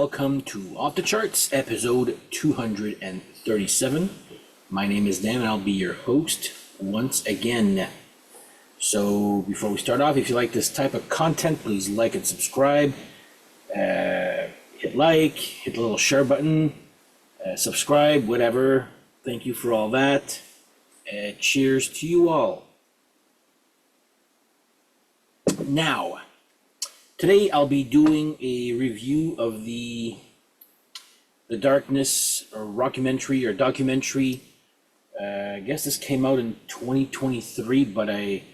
Welcome to Off the Charts, episode 237. My name is Dan, and I'll be your host once again. So, before we start off, if you like this type of content, please like and subscribe. Hit like, hit the little share button, subscribe, whatever. Thank you for all that. Cheers to you all. Now, today I'll be doing a review of the Darkness or rockumentary or documentary. I guess this came out in 2023, but I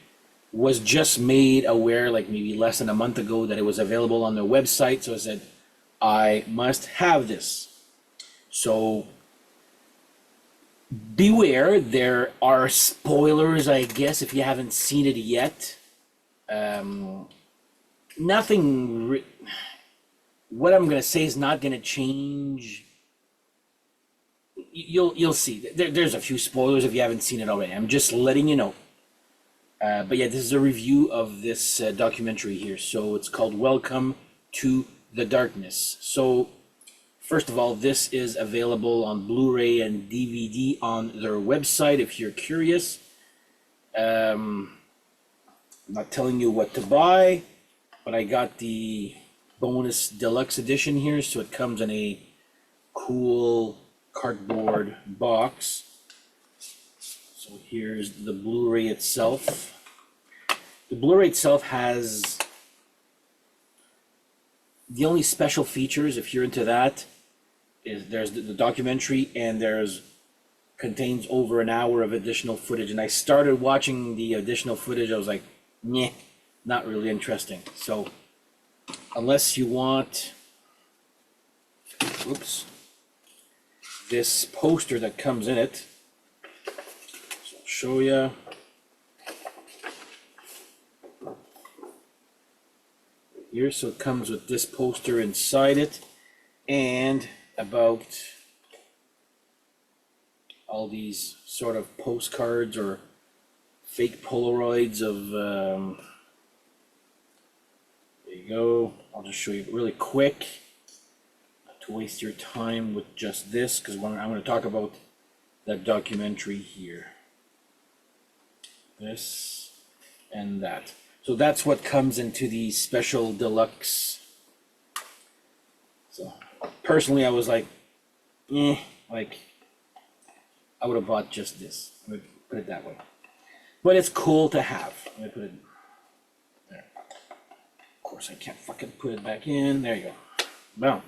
was just made aware like maybe less than a month ago that it was available on their website. So I said, I must have this. So beware, there are spoilers, I guess, if you haven't seen it yet. Nothing. What I'm gonna say is not gonna change. You'll see. There's a few spoilers if you haven't seen it already. I'm just letting you know. But yeah, this is a review of this documentary here. So it's called Welcome to the Darkness. So first of all, this is available on Blu-ray and DVD on their website if you're curious. I'm not telling you what to buy, but I got the bonus deluxe edition here, so it comes in a cool cardboard box. So here's the Blu-ray itself. The Blu-ray itself has the only special features, if you're into that, is there's the documentary, and contains over an hour of additional footage. And I started watching the additional footage, I was like, meh, not really interesting. So unless you want, this poster that comes in it, so I'll show you. Here, so it comes with this poster inside it, and about all these sort of postcards or fake Polaroids of, there you go. I'll just show you really quick, not to waste your time with just this, because I'm going to talk about that documentary here. This and that. So that's what comes into the special deluxe. So personally, I was like, I would have bought just this. I would put it that way. But it's cool to have. Let me put it there. Of course, I can't fucking put it back in. There you go. Boom.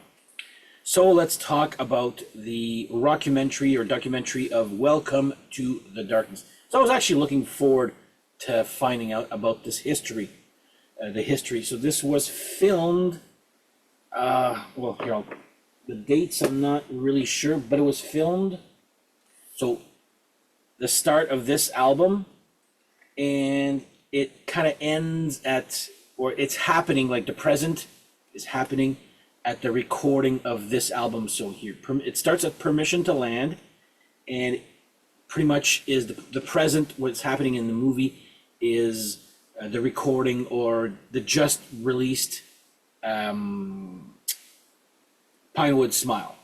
So let's talk about the rockumentary or documentary of Welcome to the Darkness. So I was actually looking forward to finding out about this history, the history. So this was filmed, the dates I'm not really sure, but it was filmed. So the start of this album, and it kind of ends at, or it's happening, like the present is happening at the recording of this album. So here, it starts at Permission to Land, and pretty much is the present, what's happening in the movie is the recording or the just released Pinewood Smile.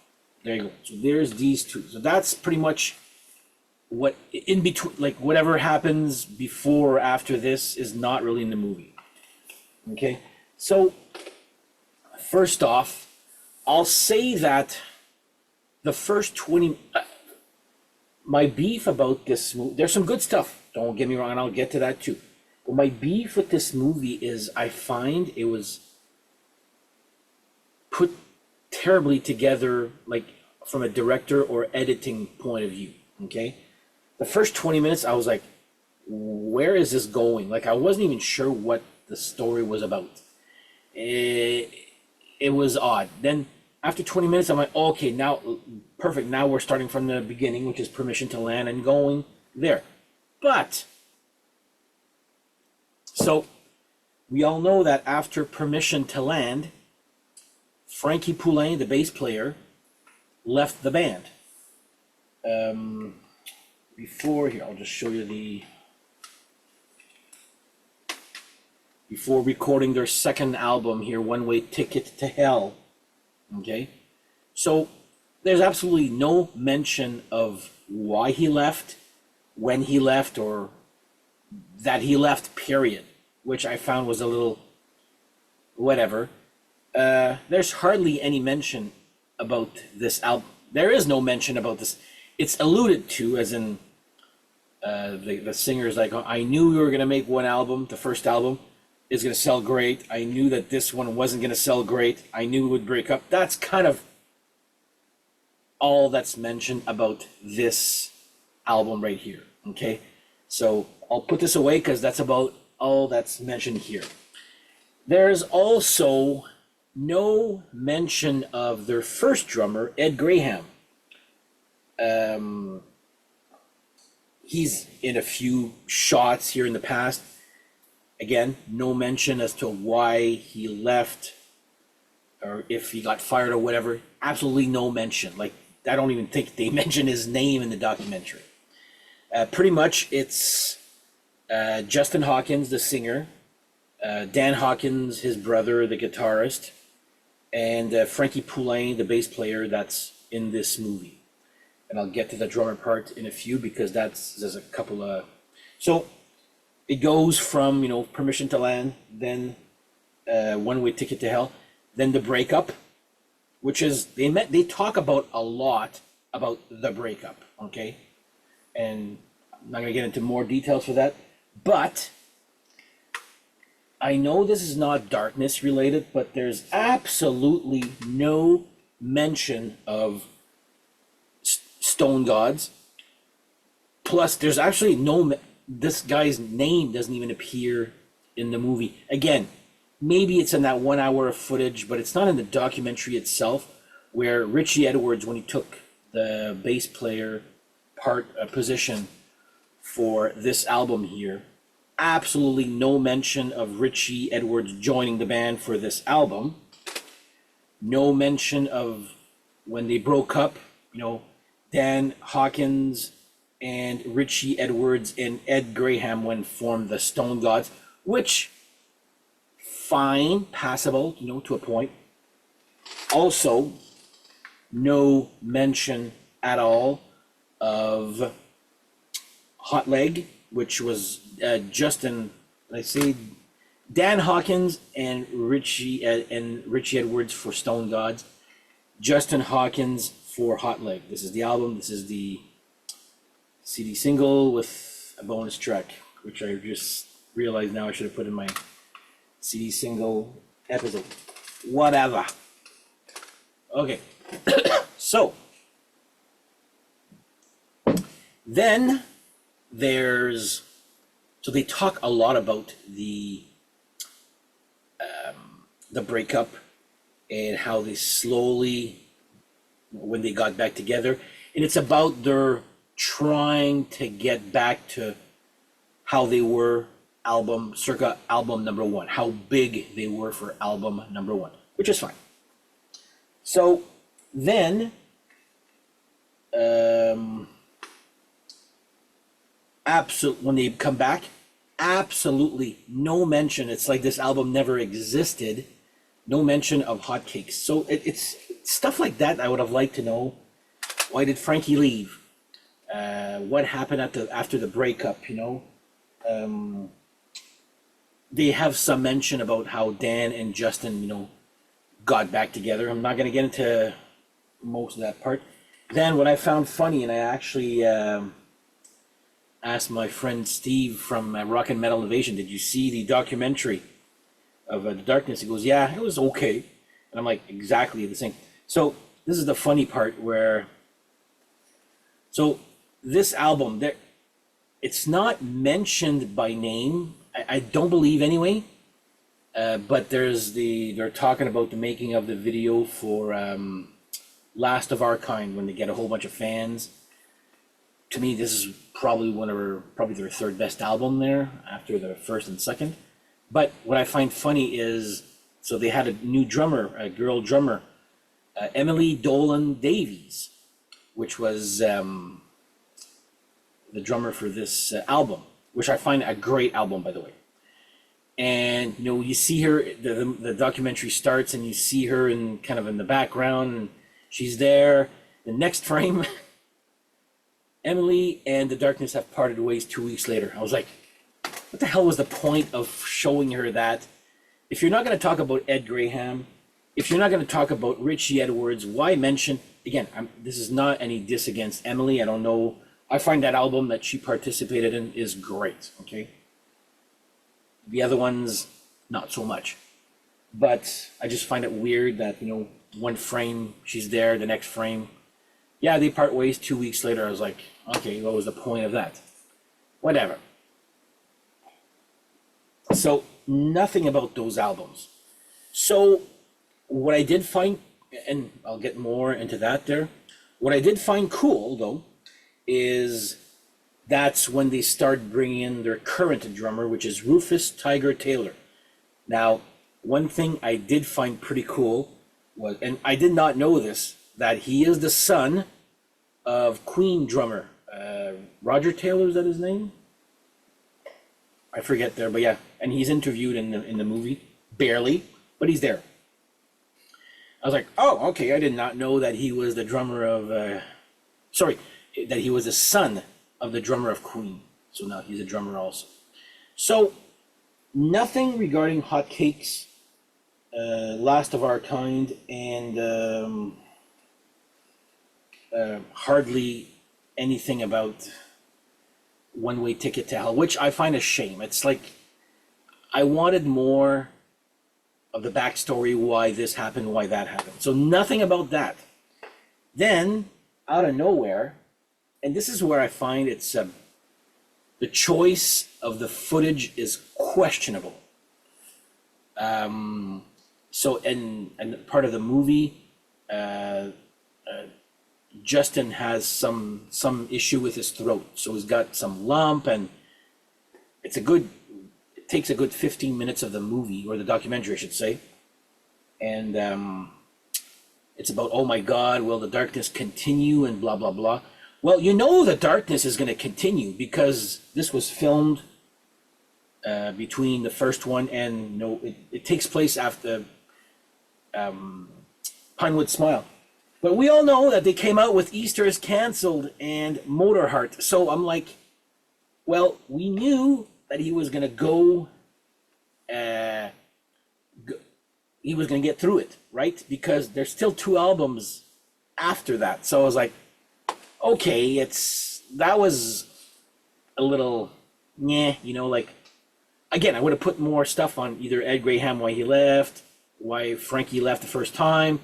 There you go. So there's these two. So that's pretty much what in between, like whatever happens before or after this is not really in the movie. Okay. So first off, I'll say that the first 20, my beef about this movie, there's some good stuff. Don't get me wrong, and I'll get to that too. But my beef with this movie is I find it was put terribly together, like from a director or editing point of view, okay? The first 20 minutes, I was like, where is this going? Like, I wasn't even sure what the story was about. It was odd. Then after 20 minutes, I'm like, okay, now, perfect. Now we're starting from the beginning, which is Permission to Land, and going there. But, so, we all know that after Permission to Land, Frankie Poulain, the bass player, left the band. Before, here, I'll just show you before recording their second album here, One Way Ticket to Hell, Okay, so there's absolutely no mention of why he left, when he left, or that he left, period, which I found was a little whatever. There's hardly any mention about this album. There is no mention about this. It's alluded to, as in the singer's like, I knew we were going to make one album, the first album is going to sell great. I knew that this one wasn't going to sell great. I knew it would break up. That's kind of all that's mentioned about this album right here. Okay, so I'll put this away because that's about all that's mentioned here. There's also no mention of their first drummer, Ed Graham. He's in a few shots here in the past. Again, no mention as to why he left or if he got fired or whatever. Absolutely no mention. Like, I don't even think they mention his name in the documentary. Pretty much it's Justin Hawkins, the singer, Dan Hawkins, his brother, the guitarist, and Frankie Poulain, the bass player that's in this movie. And I'll get to the drummer part in a few because there's a couple of... So it goes from, Permission to Land, then One Way Ticket to Hell, then The Breakup, which is, they talk about a lot about the breakup, okay? And I'm not going to get into more details for that, but I know this is not Darkness related, but there's absolutely no mention of Stone Gods. Plus, there's actually this guy's name doesn't even appear in the movie. Again, maybe it's in that 1 hour of footage, but it's not in the documentary itself, where Richie Edwards, when he took the bass player position for this album here, absolutely no mention of Richie Edwards joining the band for this album. No mention of when they broke up, Dan Hawkins and Richie Edwards and Ed Graham when formed the Stone Gods, which, fine, passable, to a point. Also, no mention at all of Hot Leg, which was Dan Hawkins and Richie Edwards for Stone Gods, Justin Hawkins for Hot Leg. This is the album. This is the CD single with a bonus track, which I just realized now I should have put in my CD single episode. Whatever. Okay. So then so they talk a lot about the breakup and how they slowly, when they got back together, and it's about their trying to get back to how they were circa album number one, how big they were for album number one, which is fine. So then when they come back, absolutely no mention. It's like this album never existed. No mention of Hotcakes. So it's stuff like that I would have liked to know. Why did Frankie leave? What happened after the breakup? They have some mention about how Dan and Justin, got back together. I'm not going to get into most of that part. Then what I found funny, and I actually asked my friend Steve from Rock and Metal Invasion, did you see the documentary of The Darkness? He goes, yeah, it was okay. And I'm like, exactly the same. So this is the funny part where, so this album, it's not mentioned by name, I don't believe anyway, but they're talking about the making of the video for Last of Our Kind, when they get a whole bunch of fans. To me, this is probably their third best album there, after the first and second. But what I find funny is, so they had a new drummer, a girl drummer, Emily Dolan Davies, which was the drummer for this album, which I find a great album, by the way. And you see her. The documentary starts, and you see her in kind of in the background, and she's there. The next frame, Emily and the darkness have parted ways 2 weeks later. I was like, what the hell was the point of showing her that? If you're not going to talk about Ed Graham, if you're not going to talk about Richie Edwards, why mention, again, this is not any diss against Emily. I don't know. I find that album that she participated in is great, okay? The other ones, not so much. But I just find it weird that, one frame, she's there, the next frame. Yeah, they part ways 2 weeks later. I was like, okay, what was the point of that? Whatever. So, nothing about those albums. So, what I did find, and I'll get more into that there, what I did find cool, though, is that's when they started bringing in their current drummer, which is Rufus Tiger Taylor. Now, one thing I did find pretty cool was, and I did not know this, that he is the son of Queen drummer Roger Taylor. Is that his name? I forget there, but yeah, and he's interviewed in the movie, barely, but he's there. I was like, oh, okay, I did not know that he was the drummer of, that he was the son of the drummer of Queen. So now he's a drummer also. So, nothing regarding Hotcakes, Last of Our Kind, and hardly anything about One Way Ticket to Hell, which I find a shame. It's like, I wanted more of the backstory, why this happened, why that happened. So nothing about that. Then, out of nowhere, and this is where I find it's the choice of the footage is questionable. So, and part of the movie, Justin has some issue with his throat, so he's got some lump, and it takes a good 15 minutes of the movie, or the documentary, I should say, and it's about, oh my God, will the darkness continue, and blah blah blah. Well, the darkness is going to continue because this was filmed between the first one and it takes place after Pinewood Smile. But we all know that they came out with Easter is Cancelled and Motorheart. So I'm like, well, we knew that he was going to go, he was going to get through it, right? Because there's still 2 albums after that. So I was like, okay, that was a little, like, again, I would have put more stuff on either Ed Graham, why he left, why Frankie left the first time,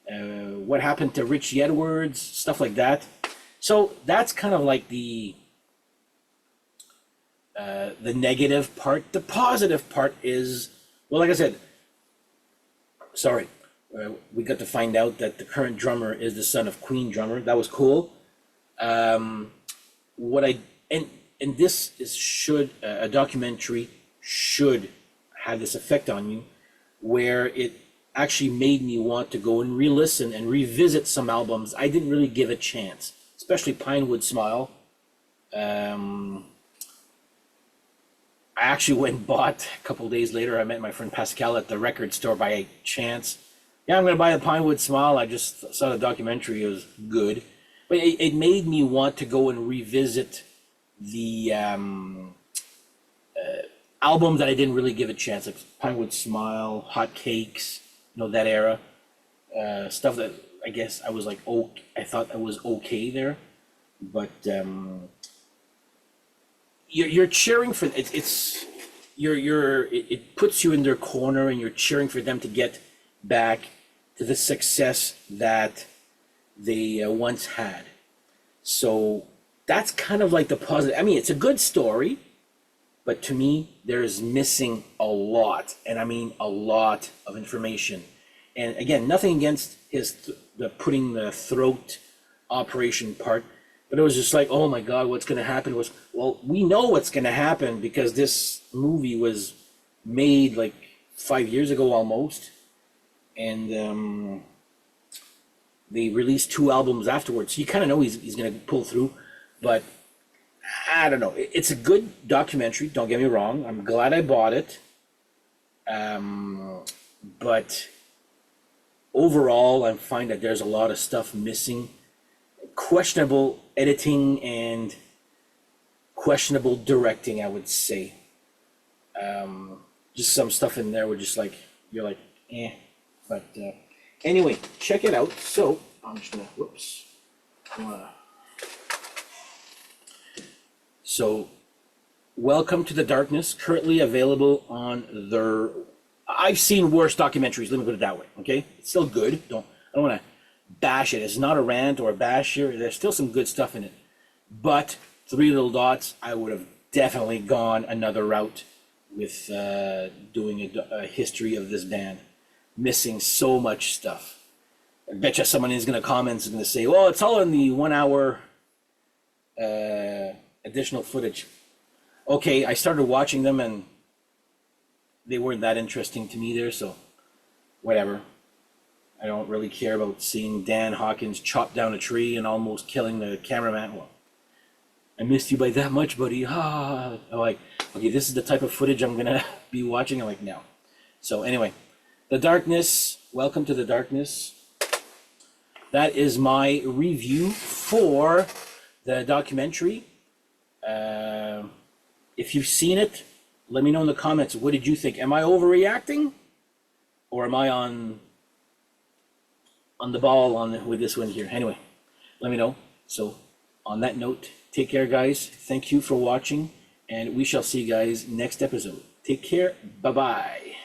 what happened to Richie Edwards, stuff like that. So that's kind of like the negative part. The positive part is, well, like I said, we got to find out that the current drummer is the son of Queen drummer. That was cool. This is a documentary should have this effect on you, where it actually made me want to go and re-listen and revisit some albums I didn't really give a chance, especially Pinewood Smile. I actually went and bought, a couple of days later, I met my friend Pascal at the record store by chance. Yeah, I'm going to buy the Pinewood Smile. I just saw the documentary. It was good. But it made me want to go and revisit the albums that I didn't really give a chance, like Pinewood Smile, Hotcakes, that era. Stuff that I guess I was like, I thought I was okay there. But you're cheering for it puts you in their corner, and you're cheering for them to get back to the success that they once had. So that's kind of like the positive. I mean, it's a good story, but to me, there's missing a lot, and I mean a lot of information. And again, nothing against the putting the throat operation part, but it was just like, oh my God, what's going to happen? Well, we know what's going to happen because this movie was made like 5 years ago almost, and they released 2 albums afterwards. So you kind of know he's going to pull through, but I don't know. It's a good documentary. Don't get me wrong. I'm glad I bought it. But overall, I find that there's a lot of stuff missing. Questionable editing and questionable directing, I would say. Just some stuff in there where just like, you're like, eh. But anyway, check it out. So, I'm just gonna, whoops. So, Welcome to the Darkness, currently available on their. I've seen worse documentaries. Let me put it that way. Okay, it's still good. I don't want to bash it. It's not a rant or a bash here. There's still some good stuff in it. But Three Little Dots, I would have definitely gone another route with doing a history of this band. Missing so much stuff. I bet you someone is going to comment is going to say, "Well, it's all in the 1 hour additional footage." Okay, I started watching them and they weren't that interesting to me there, so whatever. I don't really care about seeing Dan Hawkins chop down a tree and almost killing the cameraman. Well, I missed you by that much, buddy. Ah, I'm like, okay, this is the type of footage I'm gonna be watching. I'm like, no. So anyway, The Darkness. Welcome to the Darkness. That is my review for the documentary. If you've seen it, let me know in the comments. What did you think? Am I overreacting, or am I on the ball with this one here? Anyway, let me know. So, on that note, take care, guys. Thank you for watching, and we shall see you guys next episode. Take care. Bye bye.